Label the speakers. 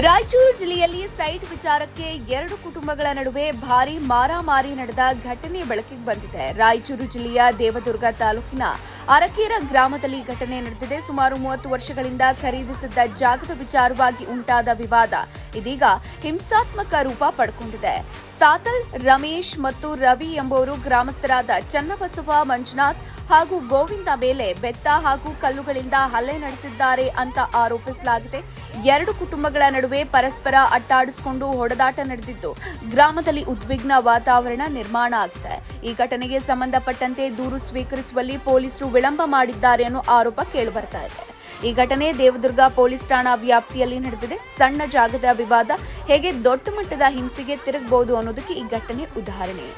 Speaker 1: ರಾಯಚೂರು ಜಿಲ್ಲೆಯಲ್ಲಿ ಸೈಟ್ ವಿಚಾರಕ್ಕೆ ಎರಡು ಕುಟುಂಬಗಳ ನಡುವೆ ಭಾರೀ ಮಾರಾಮಾರಿ ನಡೆದ ಘಟನೆ ಬೆಳಕಿಗೆ ಬಂದಿದೆ. ರಾಯಚೂರು ಜಿಲ್ಲೆಯ ದೇವದುರ್ಗ ತಾಲೂಕಿನ ಅರಕೇರ ಗ್ರಾಮದಲ್ಲಿ ಘಟನೆ ನಡೆದಿದೆ. ಸುಮಾರು 30 ವರ್ಷಗಳಿಂದ ಖರೀದಿಸಿದ್ದ ಜಾಗದ ವಿಚಾರವಾಗಿ ಉಂಟಾದ ವಿವಾದ ಇದೀಗ ಹಿಂಸಾತ್ಮಕ ರೂಪ ಪಡ್ಕೊಂಡಿದೆ. ಸಾತಲ್ ರಮೇಶ್ ಮತ್ತು ರವಿ ಎಂಬುವರು ಗ್ರಾಮಸ್ಥರಾದ ಚನ್ನಬಸವ, ಮಂಜುನಾಥ್ ಹಾಗೂ ಗೋವಿಂದ ಮೇಲೆ ಬೆತ್ತ ಹಾಗೂ ಕಲ್ಲುಗಳಿಂದ ಹಲ್ಲೆ ನಡೆಸಿದ್ದಾರೆ ಅಂತ ಆರೋಪಿಸಲಾಗಿದೆ. ಎರಡು ಕುಟುಂಬಗಳ ನಡುವೆ ಪರಸ್ಪರ ಅಟ್ಟಾಡಿಸಿಕೊಂಡು ಹೊಡೆದಾಟ ನಡೆದಿದ್ದು ಗ್ರಾಮದಲ್ಲಿ ಉದ್ವಿಗ್ನ ವಾತಾವರಣ ನಿರ್ಮಾಣ ಆಗಿದೆ. ಈ ಘಟನೆಗೆ ಸಂಬಂಧಪಟ್ಟಂತೆ ದೂರು ಸ್ವೀಕರಿಸುವಲ್ಲಿ ಪೊಲೀಸರು ವಿಳಂಬ ಮಾಡಿದ್ದಾರೆ ಅನ್ನೋ ಆರೋಪ ಕೇಳಿಬರ್ತಾ ಇದೆ. ಈ ಘಟನೆ ದೇವದುರ್ಗ ಪೊಲೀಸ್ ಠಾಣಾ ವ್ಯಾಪ್ತಿಯಲ್ಲಿ ನಡೆದಿದೆ. ಸಣ್ಣ ಜಾಗದ ವಿವಾದ ಹೇಗೆ ದೊಡ್ಡ ಮಟ್ಟದ ಹಿಂಸೆಗೆ ತಿರುಗಬಹುದು ಅನ್ನೋದಕ್ಕೆ ಈ ಘಟನೆ ಉದಾಹರಣೆ.